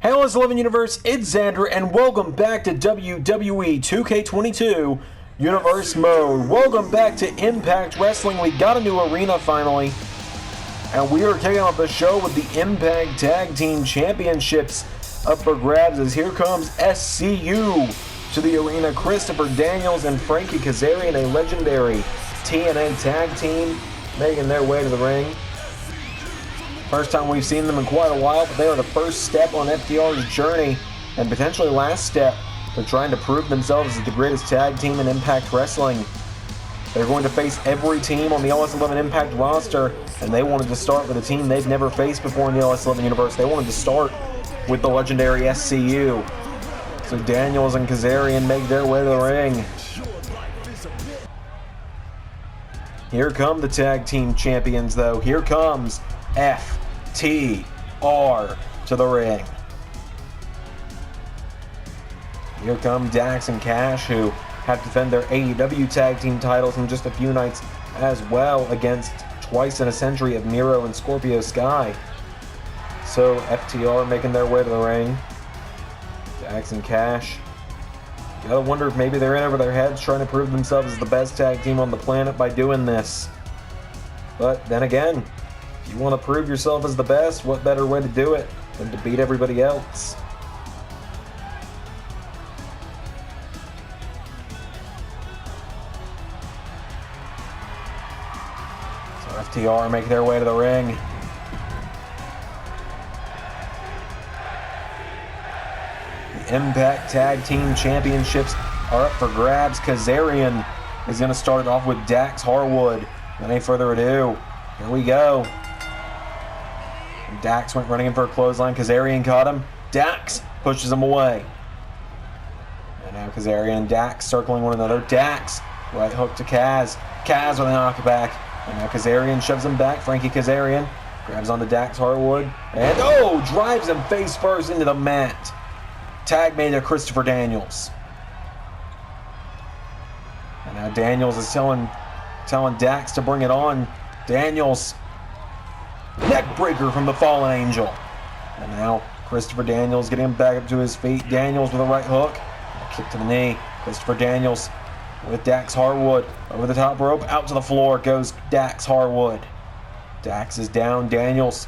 Hey LS11 Universe, it's Xander, and welcome back to WWE 2K22 Universe Mode. Welcome back to Impact Wrestling. We got a new arena finally, and we are kicking off the show with the Impact Tag Team Championships up for grabs as here comes SCU to the arena. Christopher Daniels and Frankie Kazarian, a legendary TNA tag team, making their way to the ring. First time we've seen them in quite a while, but they are the first step on FTR's journey, and potentially last step. They're trying to prove themselves as the greatest tag team in Impact Wrestling. They're going to face every team on the LS11 Impact roster, and they wanted to start with a team they've never faced before in the LS11 Universe. They wanted to start with the legendary SCU. So Daniels and Kazarian make their way to the ring. Here come the tag team champions, though. Here comes FTR to the ring. Here come Dax and Cash, who have to defend their AEW tag team titles in just a few nights as well, against twice in a century of Miro and Scorpio Sky. So FTR making their way to the ring. Dax and Cash. Gotta wonder if maybe they're in over their heads trying to prove themselves as the best tag team on the planet by doing this. But then again, if you want to prove yourself as the best, what better way to do it than to beat everybody else? So FTR make their way to the ring. The Impact Tag Team Championships are up for grabs. Kazarian is going to start it off with Dax Harwood. Without any further ado, here we go. Dax went running in for a clothesline. Kazarian caught him. Dax pushes him away. And now Kazarian and Dax circling one another. Dax, right hook to Kaz. Kaz with a knockback. And now Kazarian shoves him back. Frankie Kazarian grabs onto Dax Harwood. And drives him face first into the mat. Tag made to Christopher Daniels. And now Daniels is telling Dax to bring it on. Daniels, neck breaker from the Fallen Angel. And now Christopher Daniels getting him back up to his feet. Daniels with a right hook. A kick to the knee. Christopher Daniels with Dax Harwood. Over the top rope. Out to the floor goes Dax Harwood. Dax is down. Daniels.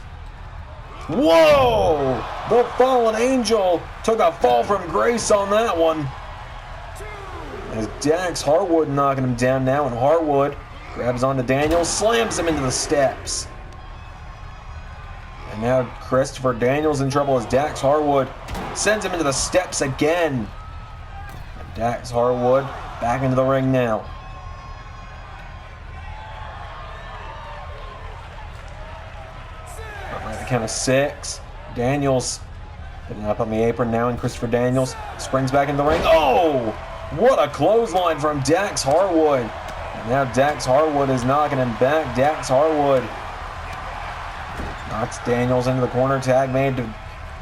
Whoa! The Fallen Angel took a fall from grace on that one. As Dax Harwood knocking him down now, and Harwood grabs onto Daniels, slams him into the steps. And now Christopher Daniels in trouble as Dax Harwood sends him into the steps again. And Dax Harwood back into the ring now. Right, the count of 6. Daniels getting up on the apron now, and Christopher Daniels springs back into the ring. Oh! What a clothesline from Dax Harwood. And now Dax Harwood is knocking him back. Dax Harwood knocks Daniels into the corner. Tag made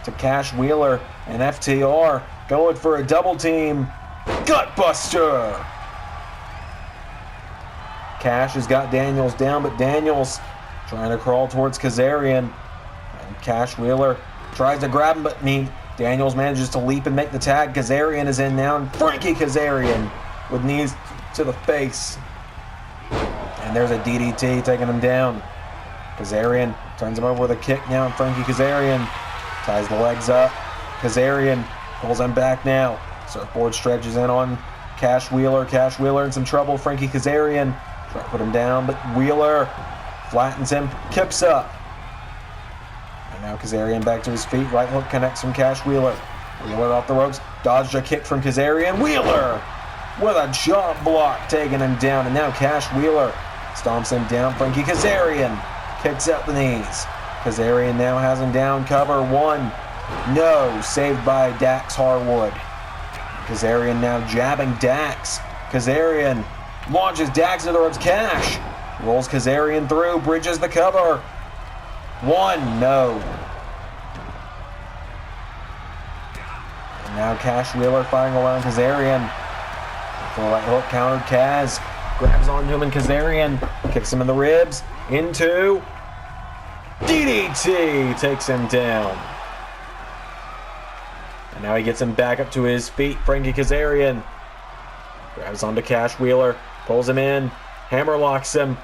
to Cash Wheeler, and FTR going for a double team. Gutbuster! Cash has got Daniels down, but Daniels trying to crawl towards Kazarian. And Cash Wheeler tries to grab him, but Daniels manages to leap and make the tag. Kazarian is in now, and Frankie Kazarian with knees to the face. And there's a DDT taking him down. Kazarian turns him over with a kick now, and Frankie Kazarian ties the legs up. Kazarian pulls him back now. Surfboard stretches in on Cash Wheeler. Cash Wheeler in some trouble. Frankie Kazarian trying to put him down, but Wheeler flattens him, kicks up. And now Kazarian back to his feet. Right hook connects from Cash Wheeler. Wheeler off the ropes. Dodged a kick from Kazarian. Wheeler with a jump block taking him down. And now Cash Wheeler stomps him down. Frankie Kazarian kicks out the knees. Kazarian now has him down. Cover 1. No. Saved by Dax Harwood. Kazarian now jabbing Dax. Kazarian launches Dax into the ropes. Cash rolls Kazarian through. Bridges the cover. 1. No. And now Cash Wheeler firing around Kazarian. For a right hook countered. Kaz grabs onto him, and Kazarian kicks him in the ribs. Into DDT takes him down. And now he gets him back up to his feet. Frankie Kazarian grabs onto Cash Wheeler, pulls him in, hammer locks him,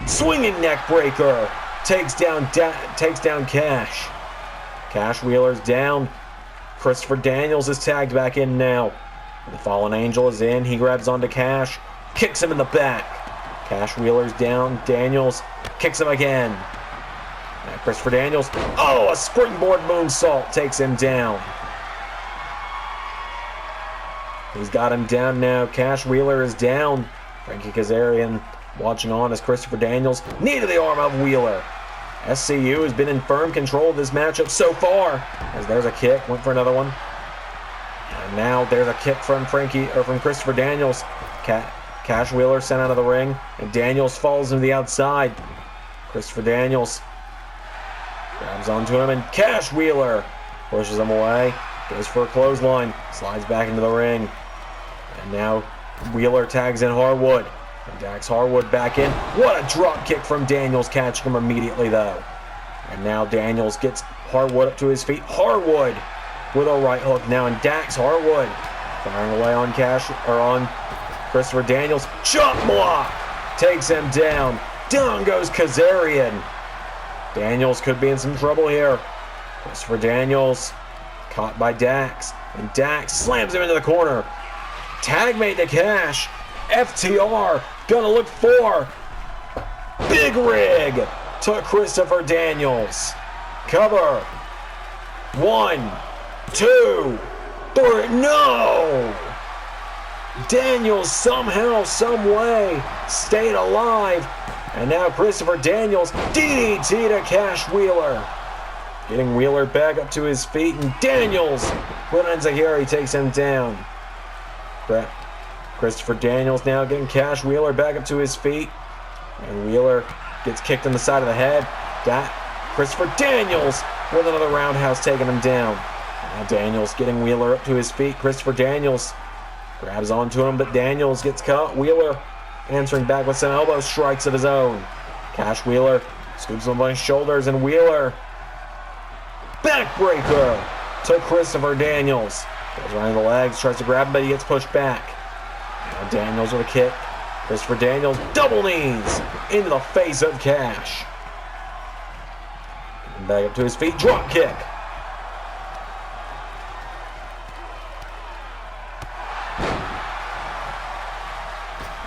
swinging neck breaker, takes down Cash. Cash Wheeler's down. Christopher Daniels is tagged back in now. The Fallen Angel is in. He grabs onto Cash, kicks him in the back. Cash Wheeler's down. Daniels kicks him again. Now Christopher Daniels. Oh, a springboard moonsault takes him down. He's got him down now. Cash Wheeler is down. Frankie Kazarian watching on as Christopher Daniels knee to the arm of Wheeler. SCU has been in firm control of this matchup so far. As there's a kick, went for another one. And now there's a kick from Christopher Daniels. Cash Wheeler sent out of the ring, and Daniels falls to the outside. Christopher Daniels grabs onto him, and Cash Wheeler pushes him away. Goes for a clothesline, slides back into the ring. And now Wheeler tags in Harwood. And Dax Harwood back in. What a drop kick from Daniels, catching him immediately though. And now Daniels gets Harwood up to his feet. Harwood with a right hook now, and Dax Harwood firing away on Christopher Daniels. Jump block takes him down. Down goes Kazarian. Daniels could be in some trouble here. Christopher Daniels caught by Dax, and Dax slams him into the corner. Tag made to Cash. FTR gonna look for Big Rig to Christopher Daniels. Cover. 1, 2, 3. No! Daniels somehow, some way stayed alive. And now Christopher Daniels DDT to Cash Wheeler. Getting Wheeler back up to his feet, and Daniels with an enziguri takes him down. Christopher Daniels now getting Cash Wheeler back up to his feet. And Wheeler gets kicked in the side of the head. Christopher Daniels with another roundhouse taking him down. Now Daniels getting Wheeler up to his feet. Christopher Daniels grabs onto him, but Daniels gets caught. Wheeler answering back with some elbow strikes of his own. Cash Wheeler scoops him on his shoulders, and Wheeler backbreaker to Christopher Daniels. Goes around the legs, tries to grab him, but he gets pushed back. Now Daniels with a kick. Christopher Daniels double knees into the face of Cash. And back up to his feet, drop kick.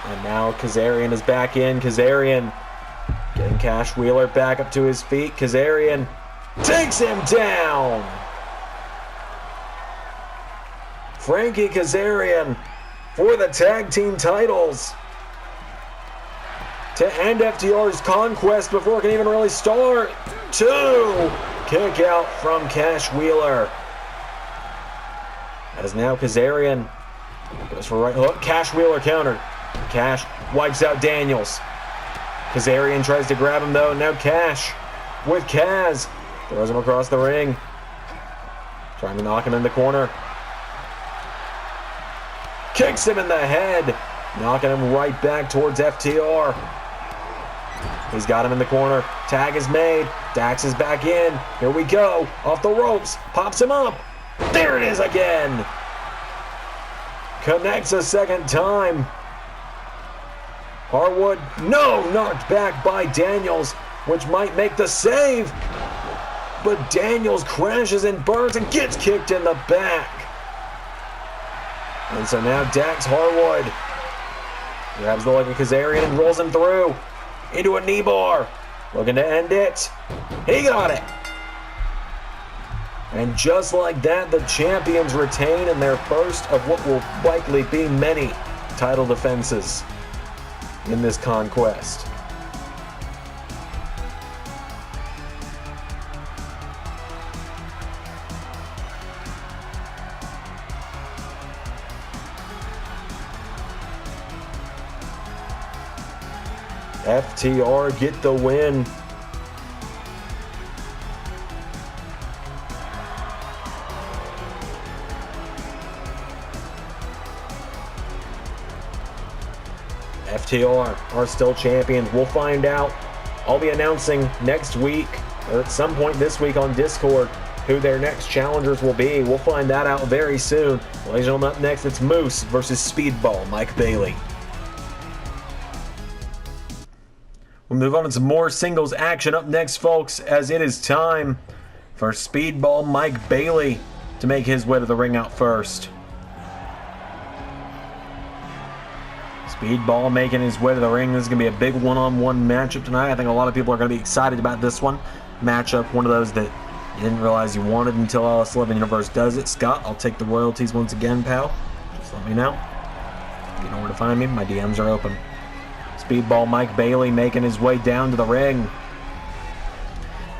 And now Kazarian is back in. Kazarian getting Cash Wheeler back up to his feet. Kazarian takes him down. Frankie Kazarian for the tag team titles to end FTR's conquest before it can even really start. 2 kick out from Cash Wheeler. As now Kazarian goes for a right hook. Cash Wheeler countered. Cash wipes out Daniels. Kazarian tries to grab him though. Now Cash with Kaz throws him across the ring. Trying to knock him in the corner. Kicks him in the head. Knocking him right back towards FTR. He's got him in the corner. Tag is made. Dax is back in. Here we go. Off the ropes. Pops him up. There it is again. Connects a second time. Harwood, no, knocked back by Daniels, which might make the save. But Daniels crashes and burns and gets kicked in the back. And so now Dax Harwood grabs the leg of Kazarian and rolls him through into a knee bar. Looking to end it. He got it. And just like that, the champions retain in their first of what will likely be many title defenses in this conquest. FTR get the win. FTR are still champions. We'll find out. I'll be announcing next week, or at some point this week on Discord, who their next challengers will be. We'll find that out very soon. Ladies and gentlemen, up next, it's Moose versus Speedball Mike Bailey. We'll move on to some more singles action up next, folks, as it is time for Speedball Mike Bailey to make his way to the ring out first. Speedball making his way to the ring. This is going to be a big one-on-one matchup tonight. I think a lot of people are going to be excited about this one. Matchup, one of those that you didn't realize you wanted until LS11 Universe does it. Scott, I'll take the royalties once again, pal. Just let me know. You know where to find me. My DMs are open. Speedball Mike Bailey making his way down to the ring.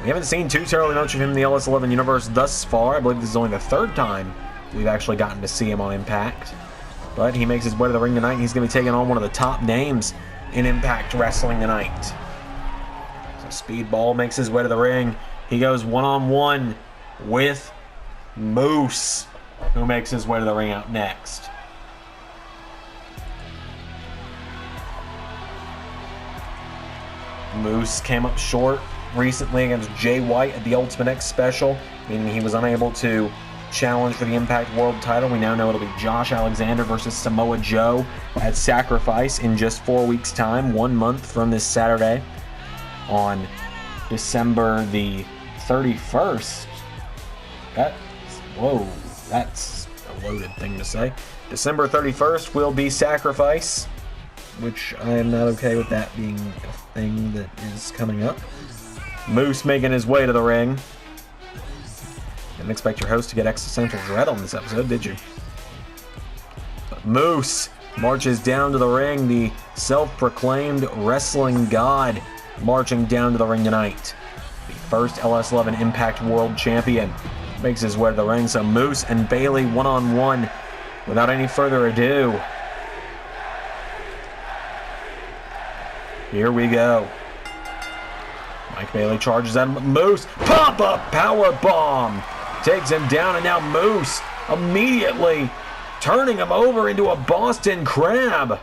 We haven't seen too terribly much of him in the LS11 Universe thus far. I believe this is only the third time we've actually gotten to see him on Impact. But he makes his way to the ring tonight, and he's going to be taking on one of the top names in Impact Wrestling tonight. So Speedball makes his way to the ring. He goes one-on-one with Moose, who makes his way to the ring out next. Moose came up short recently against Jay White at the Ultimate X Special, meaning he was unable to challenge for the Impact World title. We now know it'll be Josh Alexander versus Samoa Joe at Sacrifice in just 4 weeks' time, 1 month from this Saturday on December the 31st. That's a loaded thing to say. December 31st will be Sacrifice, which I am not okay with that being a thing that is coming up. Moose making his way to the ring. Didn't expect your host to get existential dread on this episode, did you? But Moose marches down to the ring, the self-proclaimed wrestling god, marching down to the ring tonight. The first LS11 Impact World Champion makes his way to the ring. So Moose and Bailey one-on-one. Without any further ado, here we go. Mike Bailey charges at him. Moose, pop-up power bomb. Takes him down, and now Moose immediately turning him over into a Boston Crab.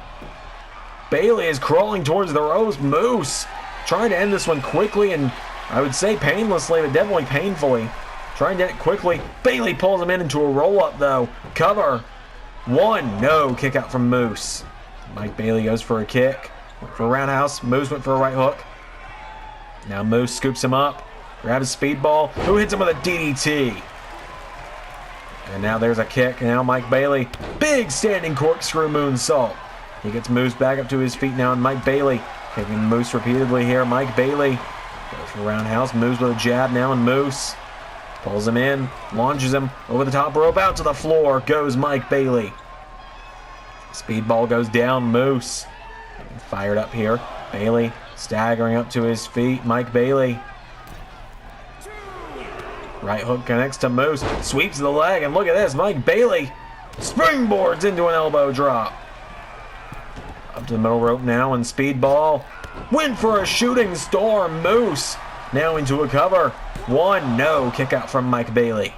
Bailey is crawling towards the ropes. Moose trying to end this one quickly, and I would say painlessly, but definitely painfully. Trying to end it quickly. Bailey pulls him into a roll-up, though. Cover. One. No. Kick out from Moose. Mike Bailey goes for a kick. Went for a roundhouse. Moose went for a right hook. Now Moose scoops him up. Grabs Speedball, who hits him with a DDT. And now there's a kick. And now Mike Bailey. Big standing corkscrew moonsault. He gets Moose back up to his feet now, and Mike Bailey kicking Moose repeatedly here. Mike Bailey goes for a roundhouse. Moves with a jab now, and Moose pulls him in, launches him over the top rope. Out to the floor goes Mike Bailey. Speedball goes down. Moose getting fired up here. Bailey staggering up to his feet. Mike Bailey. Right hook connects to Moose. Sweeps the leg, and look at this. Mike Bailey springboards into an elbow drop. Up to the middle rope now, and Speedball went for a shooting star. Moose now into a cover. One. No. Kick out from Mike Bailey.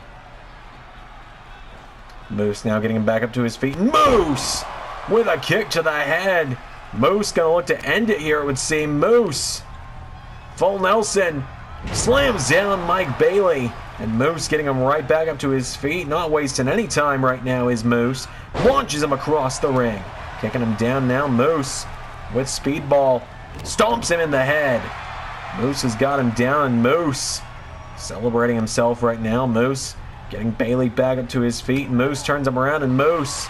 Moose now getting him back up to his feet. Moose with a kick to the head. Moose gonna look to end it here, it would seem. Moose. Full Nelson. Slams down Mike Bailey. And Moose getting him right back up to his feet. Not wasting any time right now is Moose. Launches him across the ring. Kicking him down now. Moose with Speedball. Stomps him in the head. Moose has got him down, and Moose celebrating himself right now. Moose getting Bailey back up to his feet. Moose turns him around, and Moose.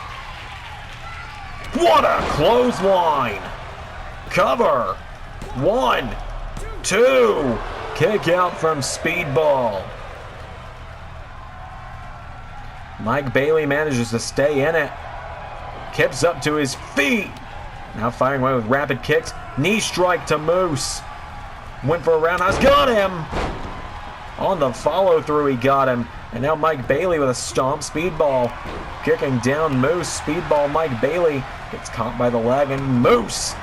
What a clothesline! Cover. 1, 2. Kick out from Speedball. Mike Bailey manages to stay in it. Kips up to his feet. Now firing away with rapid kicks. Knee strike to Moose. Went for a roundhouse. Got him! On the follow-through, he got him. And now Mike Bailey with a stomp. Speedball kicking down Moose. Speedball Mike Bailey gets caught by the leg, and Moose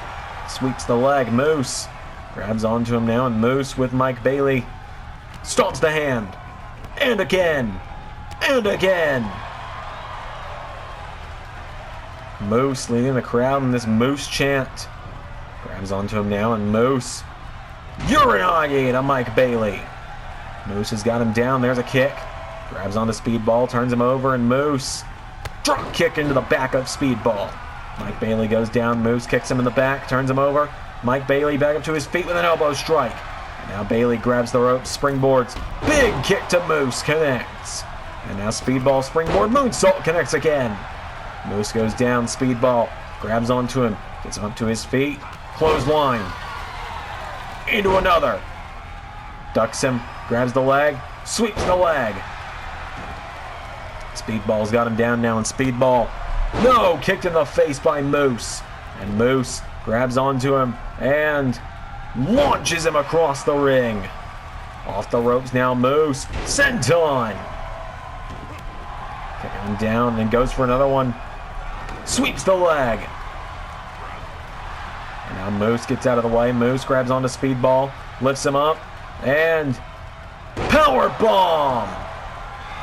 sweeps the leg. Moose grabs onto him now, and Moose with Mike Bailey stomps the hand. And again. And again. Moose leading the crowd in this Moose chant. Grabs onto him now, and Moose. Uranagi to Mike Bailey. Moose has got him down. There's a kick. Grabs onto Speedball, turns him over, and Moose. Drop kick into the back of Speedball. Mike Bailey goes down, Moose kicks him in the back, turns him over. Mike Bailey back up to his feet with an elbow strike. And now Bailey grabs the ropes, springboards. Big kick to Moose, connects. And now Speedball springboard, moonsault connects again. Moose goes down, Speedball grabs onto him, gets him up to his feet. Clothesline. Into another. Ducks him, grabs the leg, sweeps the leg. Speedball's got him down now, and Speedball, no, kicked in the face by Moose. And Moose grabs onto him and launches him across the ring. Off the ropes now, Moose, senton. Kicking him down, and goes for another one. Sweeps the leg. And now Moose gets out of the way. Moose grabs onto Speedball, lifts him up, and power bomb.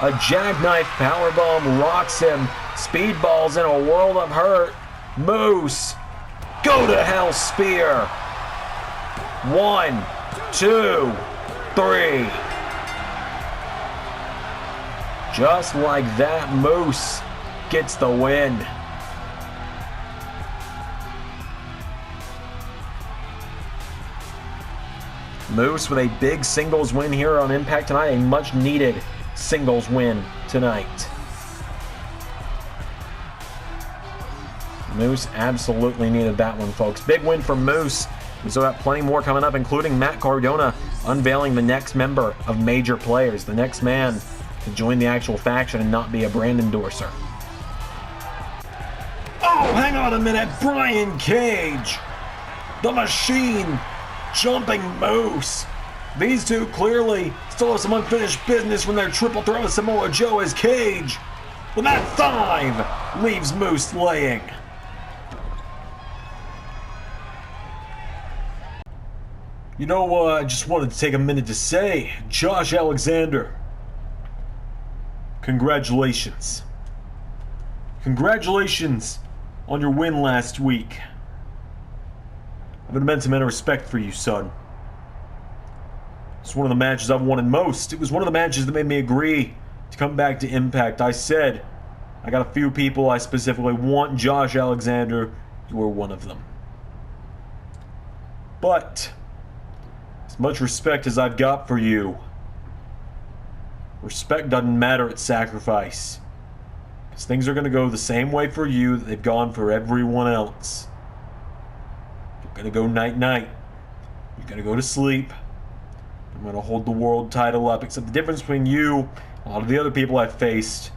A jackknife powerbomb rocks him. Speedball's in a world of hurt. Moose, go to hell spear. 1, 2, 3. Just like that, Moose gets the win. Moose with a big singles win here on Impact tonight. A much needed singles win tonight. Moose absolutely needed that one, folks. Big win for Moose. We still got plenty more coming up, including Matt Cardona unveiling the next member of Major Players, the next man to join the actual faction and not be a brand endorser. Oh, hang on a minute. Brian Cage, the Machine, jumping Moose. These two clearly still have some unfinished business from their triple threat with Samoa Joe as Cage. But that 5 leaves Moose laying. You know, I just wanted to take a minute to say, Josh Alexander, congratulations. Congratulations on your win last week. I have an immense amount of respect for you, son. It's one of the matches I've wanted most. It was one of the matches that made me agree to come back to Impact. I said, I got a few people I specifically want. Josh Alexander, you were one of them. But as much respect as I've got for you, respect doesn't matter at Sacrifice. Because things are going to go the same way for you that they've gone for everyone else. You're going to go night-night. You're going to go to sleep. I'm going to hold the world title up, except the difference between you and a lot of the other people I've faced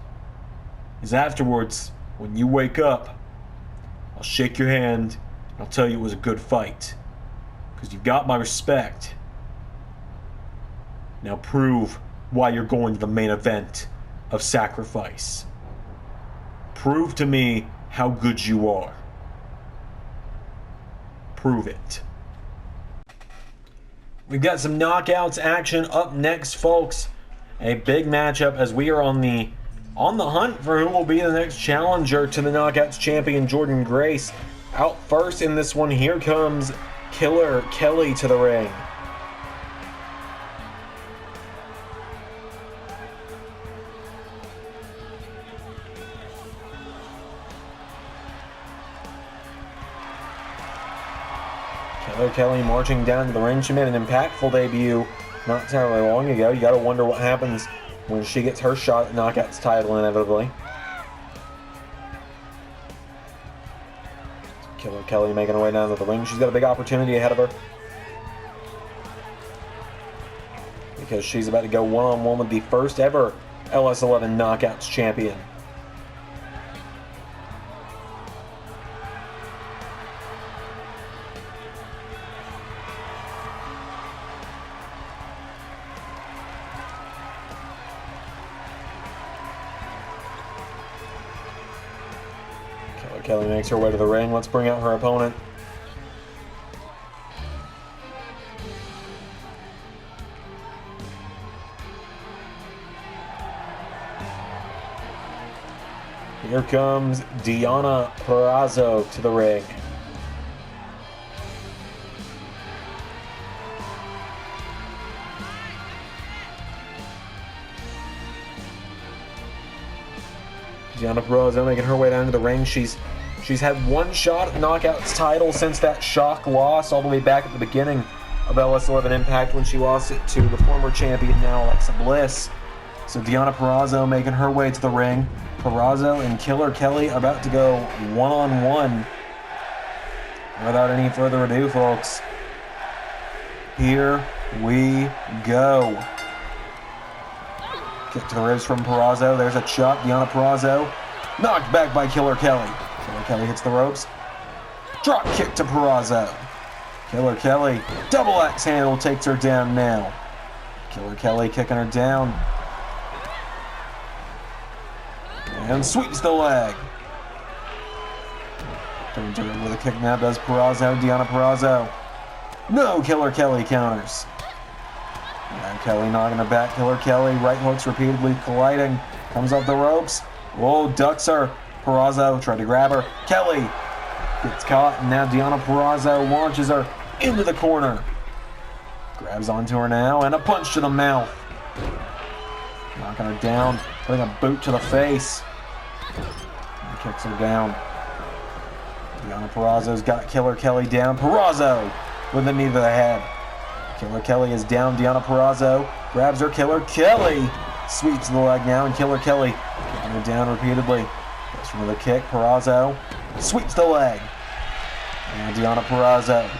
is afterwards, when you wake up, I'll shake your hand and I'll tell you it was a good fight. Because you've got my respect. Now prove why you're going to the main event of Sacrifice. Prove to me how good you are. Prove it. We've got some knockouts action up next, folks. A big matchup as we are on the hunt for who will be the next challenger to the Knockouts champion, Jordynne Grace. Out first in this one, here comes Killer Kelly to the ring. Killer Kelly marching down to the ring. She made an impactful debut not terribly long ago. You gotta wonder what happens when she gets her shot at Knockouts title inevitably. Killer Kelly making her way down to the ring. She's got a big opportunity ahead of her, because she's about to go one-on-one with the first ever LS11 Knockouts champion. Kelly makes her way to the ring. Let's bring out her opponent. Here comes Deonna Purrazzo to the ring. Deonna Purrazzo making her way down to the ring. She's had one shot at the Knockouts title since that shock loss all the way back at the beginning of LS11 Impact when she lost it to the former champion, now Alexa Bliss. So Deonna Purrazzo making her way to the ring. Purrazzo and Killer Kelly are about to go one-on-one. Without any further ado, folks, here we go. Kick to the ribs from Purrazzo. There's a chop. Deonna Purrazzo knocked back by Killer Kelly. Killer Kelly hits the ropes. Drop kick to Purrazzo. Killer Kelly, double axe handle, takes her down now. Killer Kelly kicking her down. And sweeps the leg. Turns her with a kick now, does Purrazzo. Deonna Purrazzo. No, Killer Kelly counters. And Kelly knocking her back. Killer Kelly, right hooks repeatedly colliding. Comes off the ropes. Whoa, ducks her. Purrazzo tried to grab her. Kelly gets caught, and now Deonna Purrazzo launches her into the corner. Grabs onto her now, and a punch to the mouth. Knocking her down, putting a boot to the face. And kicks her down. Deonna Purrazzo's got Killer Kelly down. Purrazzo with a knee to the head. Killer Kelly is down. Deonna Purrazzo grabs her. Killer Kelly sweeps the leg now, and Killer Kelly kicking her down repeatedly. Goes for the kick. Purrazzo sweeps the leg. And Deonna Purrazzo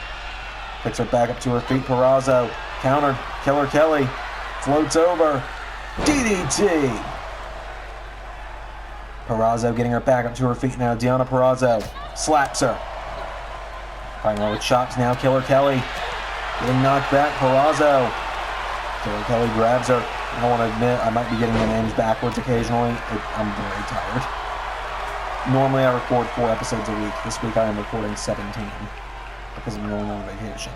picks her back up to her feet. Purrazzo countered. Killer Kelly floats over. DDT. Purrazzo getting her back up to her feet now. Deonna Purrazzo slaps her. Fighting over chops now. Killer Kelly getting knocked back. Purrazzo. Killer Kelly grabs her. I don't want to admit, I might be getting the names backwards occasionally. I'm very tired. Normally I record 4 episodes a week. This week I am recording 17 because I'm going on vacation.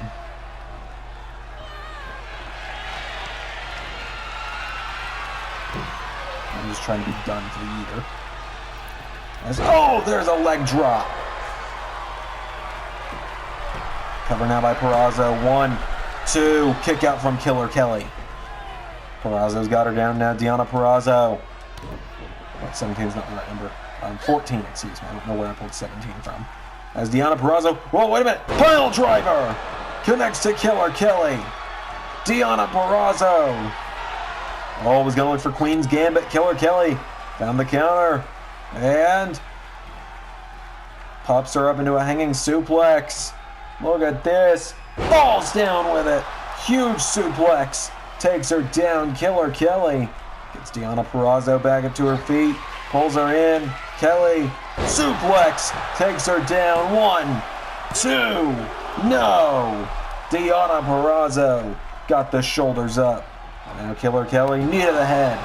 I'm just trying to be done for the year. Oh, there's a leg drop. Cover now by Purrazzo. 1, 2, kick out from Killer Kelly. Purrazzo's got her down now. Deonna Purrazzo. What, 17 is not the right number. 14, excuse me. I don't know where I pulled 17 from. As Deonna Purrazzo. Whoa, wait a minute. Pile driver. Connects to Killer Kelly. Deonna Purrazzo. Oh, was going to look for Queen's Gambit. Killer Kelly found the counter. And pops her up into a hanging suplex. Look at this. Falls down with it. Huge suplex. Takes her down. Killer Kelly gets Deonna Purrazzo back up to her feet. Pulls her in. Kelly suplex. Takes her down. 1, 2. No. Deonna Purrazzo got the shoulders up. Now Killer Kelly, knee to the head.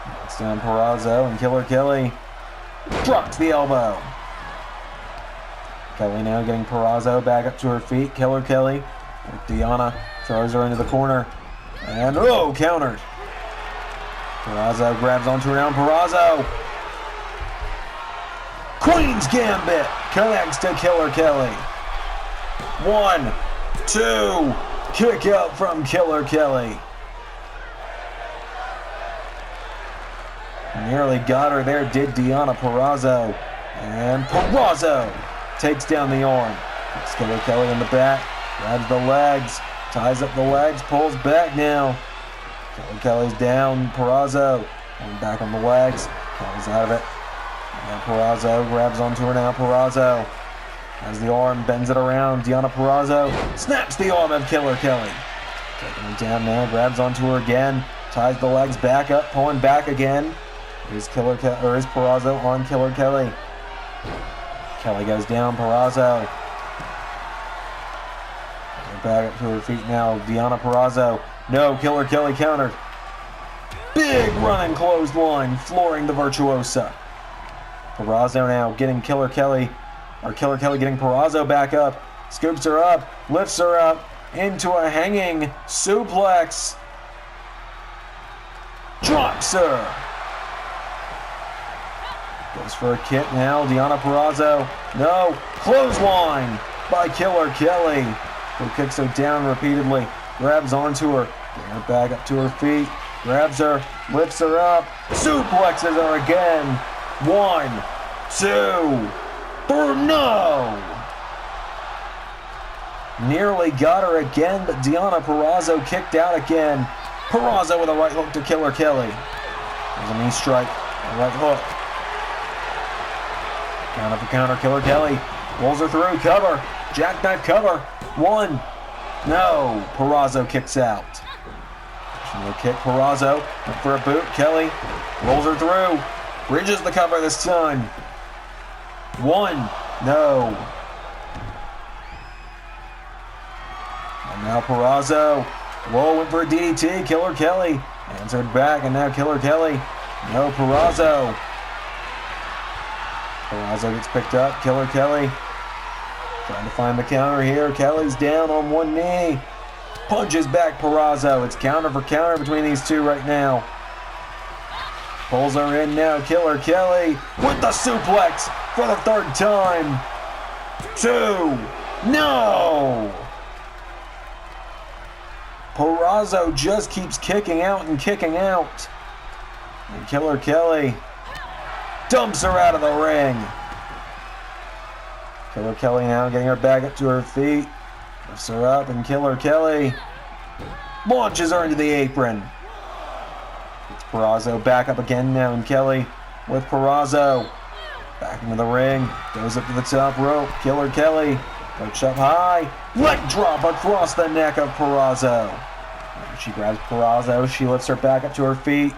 Knocks down Purrazzo, and Killer Kelly drops the elbow. Kelly now getting Purrazzo back up to her feet. Killer Kelly, Deonna throws her into the corner. And oh, countered. Purrazzo grabs onto her now. Purrazzo. Queen's Gambit connects to Killer Kelly. 1, 2. Kick out from Killer Kelly. Nearly got her there, did Deonna Purrazzo. And Purrazzo takes down the arm. Gets Killer Kelly in the back. Grabs the legs. Ties up the legs. Pulls back now. Killer Kelly's down. Purrazzo going back on the legs. Kelly's out of it. And Purrazzo grabs onto her now. Purrazzo has the arm, bends it around. Deonna Purrazzo snaps the arm of Killer Kelly. Taking her down now. Grabs onto her again. Ties the legs back up. Pulling back again. Is Purrazzo on Killer Kelly. Kelly goes down. Purrazzo. Back up to her feet now. Deonna Purrazzo. No, Killer Kelly countered. Big running clothesline, flooring the Virtuosa. Purrazzo now getting Killer Kelly getting Purrazzo back up. Scoops her up, lifts her up into a hanging suplex. Drops her. Goes for a kick now. Deonna Purrazzo. No. Clothesline by Killer Kelly, who kicks her down repeatedly. Grabs onto her. Bring her back up to her feet. Grabs her. Lifts her up. Suplexes her again. 1, 2, 3, no! Nearly got her again, but Deonna Purrazzo kicked out again. Purrazzo with a right hook to Killer Kelly. There's a knee strike, a right hook. Counter for counter, Killer Kelly rolls her through, cover, jackknife cover. 1, no, Purrazzo kicks out. She'll kick Purrazzo, look for a boot, Kelly rolls her through, bridges the cover this time. 1, no. And now Purrazzo, whoa, went for a DDT, Killer Kelly answered back, and now Killer Kelly, no, Purrazzo. Purrazzo gets picked up, Killer Kelly trying to find the counter here. Kelly's down on one knee. Punches back Purrazzo. It's counter for counter between these two right now. Pulls her in now. Killer Kelly with the suplex for the third time. 2. No! Purrazzo just keeps kicking out and kicking out. And Killer Kelly dumps her out of the ring. Killer Kelly now getting her back up to her feet. Lifts her up, and Killer Kelly launches her into the apron. It's Purrazzo back up again now, and Kelly with Purrazzo. Back into the ring. Goes up to the top rope. Killer Kelly perched up high. Leg drop across the neck of Purrazzo. She grabs Purrazzo. She lifts her back up to her feet.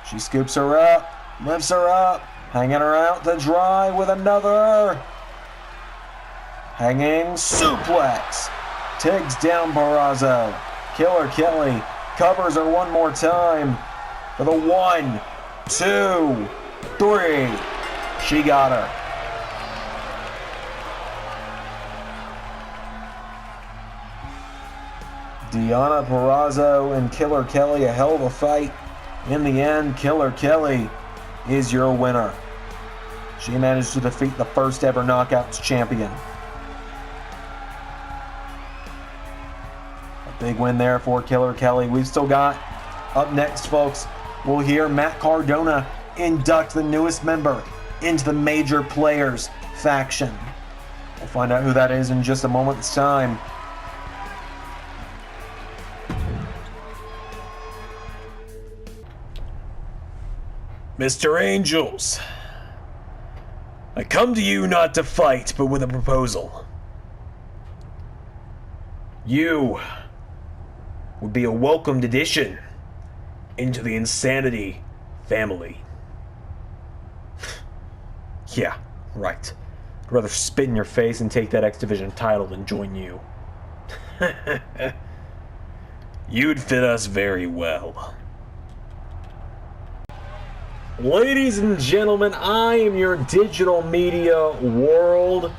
She scoops her up. Lifts her up. Hanging her out to dry with another hanging suplex. Takes down Purrazzo. Killer Kelly covers her one more time for the 1, 2, 3. She got her. Deonna Purrazzo and Killer Kelly, a hell of a fight. In the end, Killer Kelly is your winner. She managed to defeat the first ever Knockouts champion. A big win there for Killer Kelly. We've still got, up next, folks, we'll hear Matt Cardona induct the newest member into the Major Players faction. We'll find out who that is in just a moment's time. Mr. Angels, I come to you not to fight, but with a proposal. You would be a welcomed addition into the Insanity family. Yeah, right. I'd rather spit in your face and take that X Division title than join you. You'd fit us very well. Ladies and gentlemen, I am your digital media world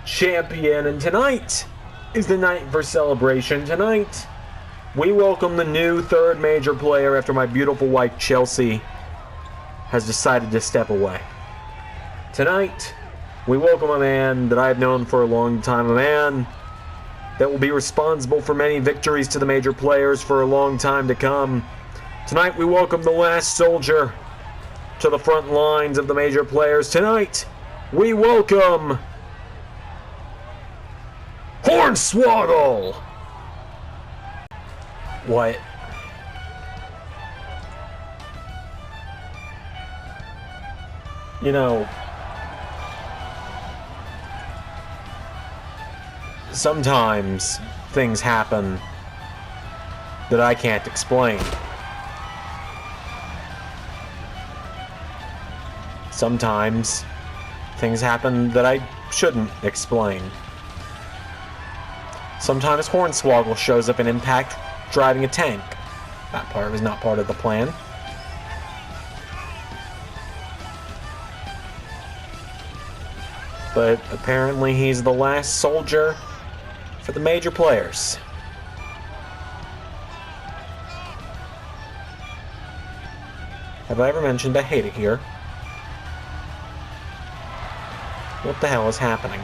champion, and tonight is the night for celebration. Tonight, we welcome the new third major player after my beautiful wife Chelsea has decided to step away. Tonight, we welcome a man that I've known for a long time, a man that will be responsible for many victories to the major players for a long time to come. Tonight, we welcome the last soldier to the front lines of the major players. Tonight, we welcome Hornswoggle! What? You know, sometimes things happen that I can't explain. Sometimes things happen that I shouldn't explain. Sometimes Hornswoggle shows up in Impact driving a tank. That part was not part of the plan. But apparently he's the last soldier for the major players. Have I ever mentioned I hate it here? What the hell is happening?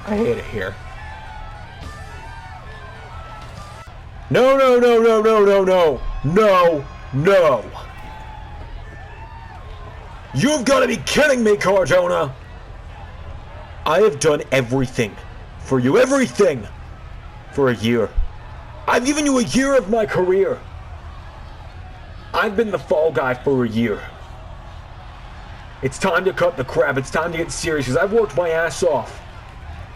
I hate it here. No, no, no, no, no, no, no. No, no. You've got to be kidding me, Cardona. I have done everything for you. Everything. For a year. I've given you a year of my career. I've been the fall guy for a year. It's time to cut the crap. It's time to get serious because I've worked my ass off.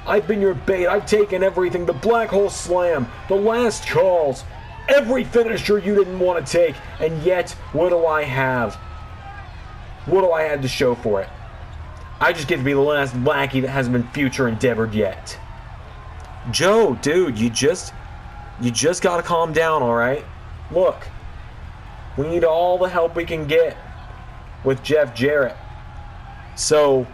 I've been your bait. I've taken everything. The Black Hole Slam. The Last Calls. Every finisher you didn't want to take. And yet, what do I have? What do I have to show for it? I just get to be the last Blackie that hasn't been future endeavored yet. Joe, dude, you just gotta calm down, alright? Look, we need all the help we can get with Jeff Jarrett. So,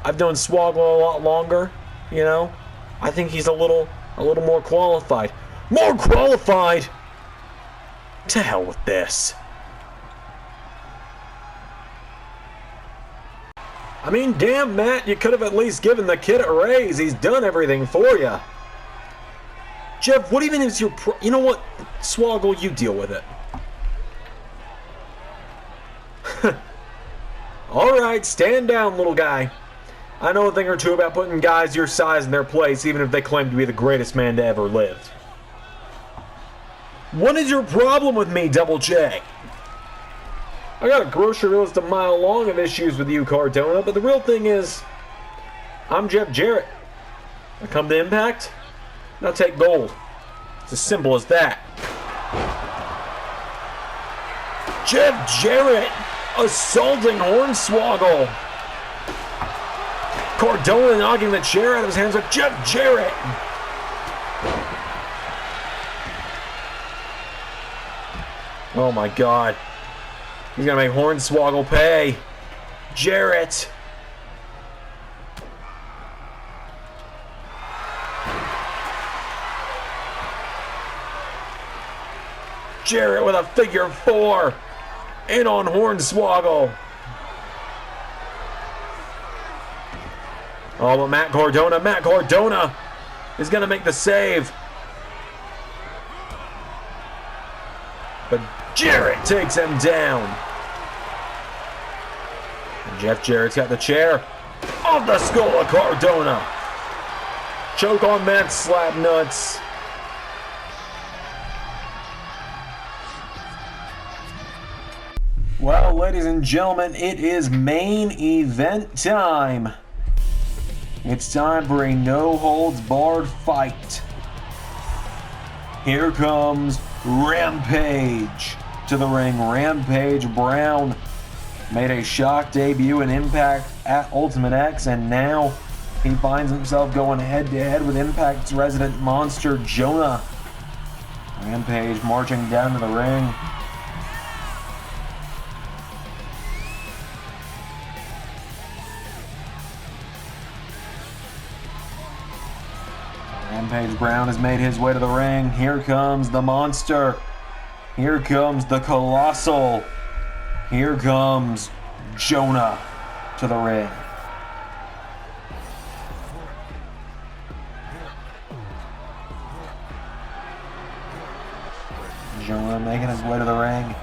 I've known Swoggle a lot longer, you know? I think he's a little more qualified. More qualified? To hell with this. I mean, damn, Matt, you could have at least given the kid a raise. He's done everything for you. Jeff, what even is your you know what? Swoggle, you deal with it. Alright, stand down, little guy. I know a thing or two about putting guys your size in their place, even if they claim to be the greatest man to ever live. What is your problem with me, Double J? I got a grocery list a mile long of issues with you, Cardona, but the real thing is, I'm Jeff Jarrett. I come to Impact, and I'll take gold. It's as simple as that. Jeff Jarrett assaulting Hornswoggle. Cardona knocking the chair out of his hands with Jeff Jarrett. Oh my God. He's gonna make Hornswoggle pay. Jarrett. Jarrett with a figure four. In on Hornswoggle. Oh, but Matt Cardona is gonna make the save. But Jarrett takes him down. And Jeff Jarrett's got the chair off the skull of Cardona. Choke on Matt slap nuts. Well, ladies and gentlemen, it is main event time. It's time for a no-holds-barred fight. Here comes Rampage to the ring. Rampage Brown made a shock debut in Impact at Ultimate X, and now he finds himself going head-to-head with Impact's resident monster, JONAH. Rampage marching down to the ring. Rampage Brown has made his way to the ring. Here comes the monster. Here comes the colossal. Here comes JONAH to the ring. JONAH making his way to the ring.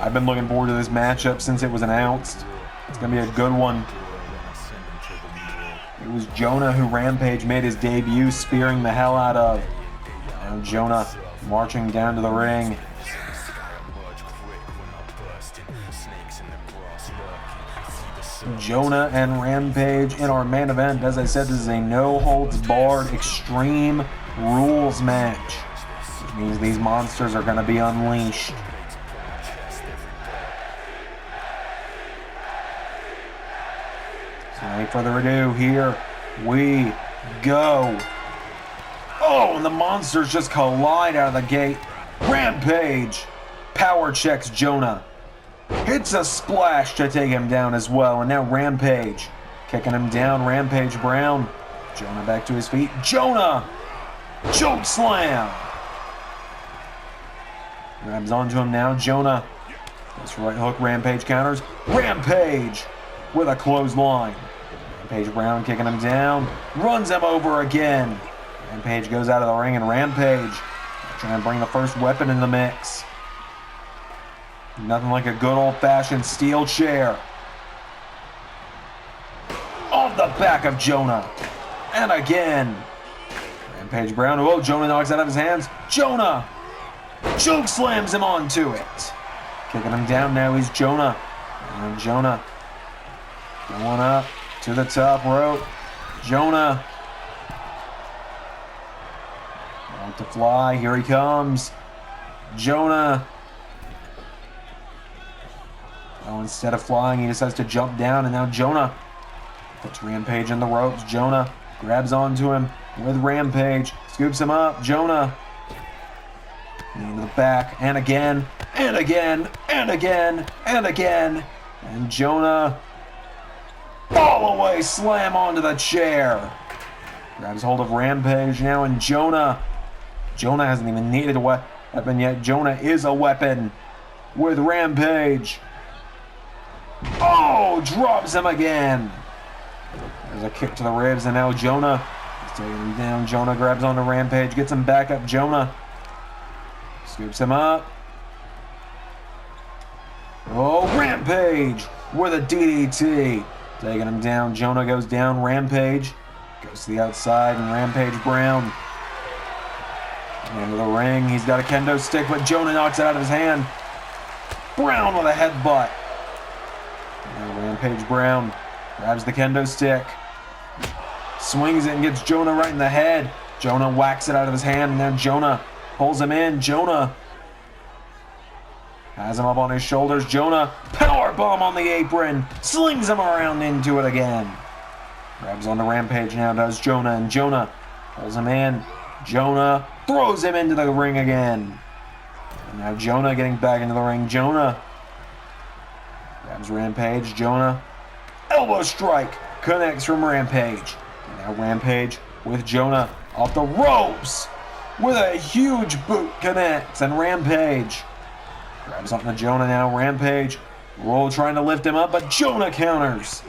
I've been looking forward to this matchup since it was announced. It's going to be a good one. It was JONAH who Rampage made his debut spearing the hell out of. Now JONAH marching down to the ring. JONAH and Rampage in our main event. As I said, this is a no-holds-barred Extreme Rules match, which means these monsters are going to be unleashed. So without further ado, here we go. Oh, and the monsters just collide out of the gate. Rampage power checks JONAH. Hits a splash to take him down as well. And now Rampage kicking him down. Rampage Brown. JONAH back to his feet. JONAH! Choke slam! Grabs onto him now. JONAH. That's right hook. Rampage counters. Rampage! with a clothesline. Rampage Brown kicking him down, runs him over again. Rampage goes out of the ring, and Rampage trying to bring the first weapon in the mix. Nothing like a good old-fashioned steel chair. Off the back of JONAH. And again. Rampage Brown. Oh, JONAH knocks it out of his hands. JONAH choke slams him onto it. Kicking him down now. He's JONAH. And JONAH going up to the top rope. JONAH. Want to fly. Here he comes. JONAH. Oh, instead of flying, he decides to jump down, and now JONAH puts Rampage in the ropes. JONAH grabs onto him with Rampage, scoops him up. JONAH into the back, and again, and again, and again, and again. And JONAH all the way slam onto the chair. Grabs hold of Rampage now, and JONAH hasn't even needed a weapon yet. JONAH is a weapon with Rampage. Oh, drops him again. There's a kick to the ribs, and now JONAH is taking him down. JONAH grabs onto Rampage, gets him back up. JONAH scoops him up. Oh, Rampage with a DDT. Taking him down. JONAH goes down. Rampage goes to the outside, and Rampage Brown into the ring. He's got a kendo stick, but JONAH knocks it out of his hand. Brown with a headbutt. Now Rampage Brown grabs the kendo stick, swings it, and gets JONAH right in the head. JONAH whacks it out of his hand, and now JONAH pulls him in. JONAH has him up on his shoulders. JONAH powerbomb on the apron, slings him around into it again. Grabs onto Rampage now, does JONAH, and JONAH pulls him in. JONAH throws him into the ring again. And now JONAH getting back into the ring. JONAH grabs Rampage. JONAH elbow strike connects from Rampage. And now Rampage with JONAH off the ropes with a huge boot connects, and Rampage grabs onto JONAH now. Rampage trying to lift him up, but JONAH counters.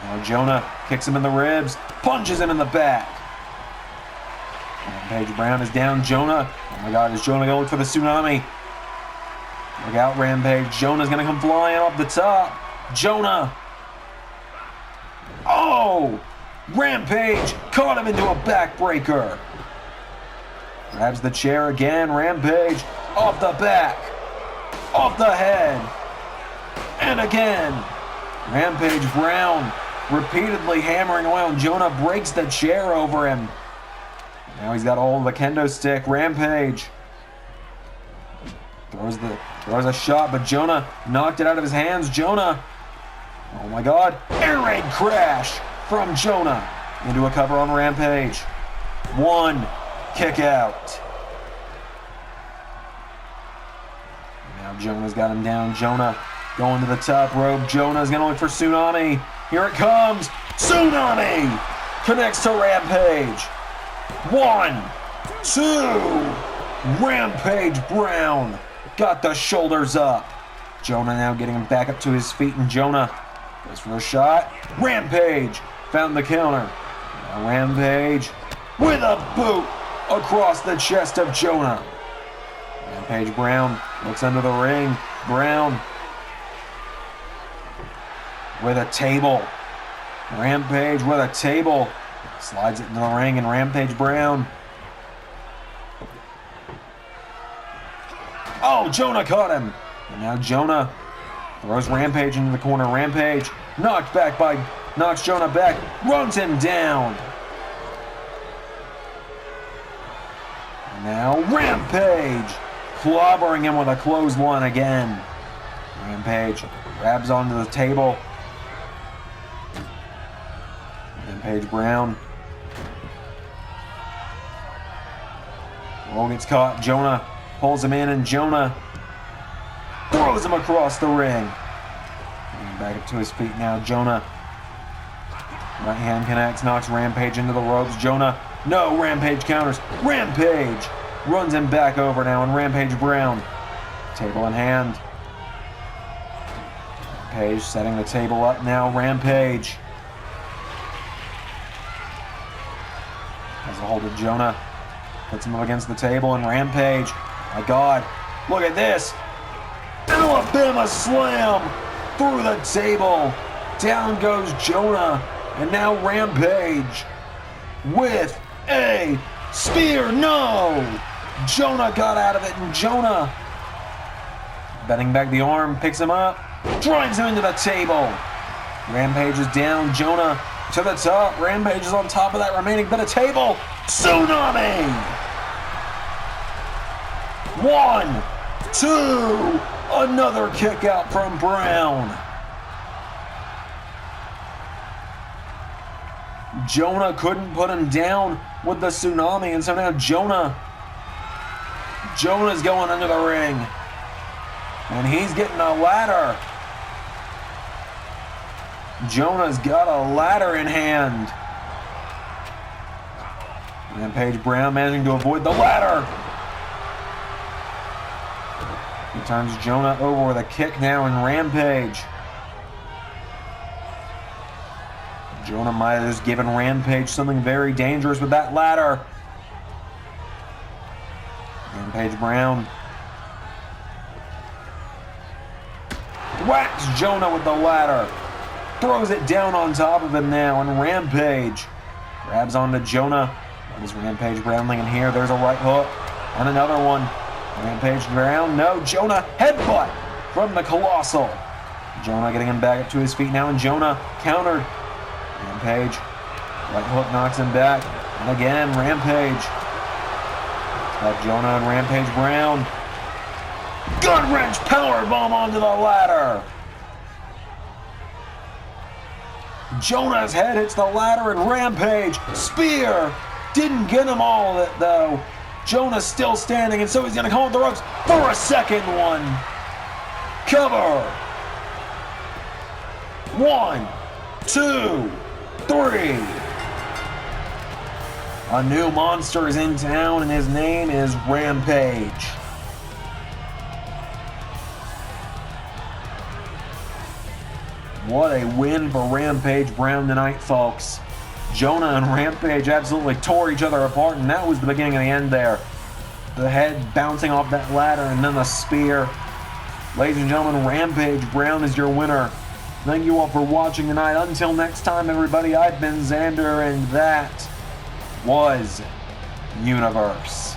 Now JONAH kicks him in the ribs, punches him in the back. Rampage Brown is down. JONAH. Oh my God, is JONAH going for the tsunami? Look out, Rampage. JONAH's going to come flying off the top. JONAH. Oh! Rampage caught him into a backbreaker. Grabs the chair again. Rampage off the back. Off the head. And again. Rampage Brown repeatedly hammering away on JONAH, breaks the chair over him. Now he's got hold of the kendo stick. Rampage throws a shot, but JONAH knocked it out of his hands. JONAH, oh my God, air raid crash from JONAH into a cover on Rampage. One kick out. Now JONAH's got him down. JONAH going to the top rope. JONAH's gonna look for tsunami. Here it comes. Tsunami connects to Rampage. 1, 2. Rampage Brown got the shoulders up. JONAH now getting him back up to his feet, and JONAH goes for a shot. Rampage found the counter. Now Rampage with a boot across the chest of JONAH. Rampage Brown looks under the ring. Brown with a table. Rampage with a table. Slides it into the ring, and Rampage Brown. Oh, JONAH caught him. And now JONAH throws Rampage into the corner. Rampage knocks JONAH back, runs him down. And now Rampage clobbering him with a clothesline again. Rampage grabs onto the table. Rampage Brown. Gets caught. JONAH pulls him in, and JONAH throws him across the ring. Back up to his feet now. JONAH. Right hand connects, knocks Rampage into the ropes. JONAH. No, Rampage counters. Rampage runs him back over now, and Rampage Brown, table in hand. Rampage setting the table up now. Rampage has a hold of JONAH. Puts him up against the table, and Rampage, my God, look at this. Alabama slam through the table. Down goes JONAH, and now Rampage with a spear. No! JONAH got out of it, and JONAH, bending back the arm, picks him up, drives him into the table. Rampage is down. JONAH to the top. Rampage is on top of that remaining bit of table. Tsunami! 1, 2, another kick out from Brown. JONAH couldn't put him down with the tsunami, and so now JONAH's going under the ring, and he's getting a ladder. JONAH's got a ladder in hand. Rampage Brown managing to avoid the ladder. He turns JONAH over with a kick now, and Rampage. JONAH might have just given Rampage something very dangerous with that ladder. Rampage Brown whacks JONAH with the ladder. Throws it down on top of him now, and Rampage grabs onto JONAH. What is Rampage Brown thinking here? There's a right hook and another one. Rampage Brown, no, JONAH headbutt from the Colossal. JONAH getting him back up to his feet now, and JONAH countered. Rampage, right hook knocks him back, and again, Rampage. Got JONAH and Rampage Brown. Gun wrench powerbomb onto the ladder. JONAH's head hits the ladder, and Rampage spear didn't get him all of it though. JONAH's still standing, and so he's going to come off the ropes for a second one. Cover. 1, 2, 3. A new monster is in town, and his name is Rampage. What a win for Rampage Brown tonight, folks. JONAH and Rampage absolutely tore each other apart, and that was the beginning of the end there. The head bouncing off that ladder, and then the spear. Ladies and gentlemen, Rampage Brown is your winner. Thank you all for watching tonight. Until next time, everybody, I've been Xander, and that was Universe.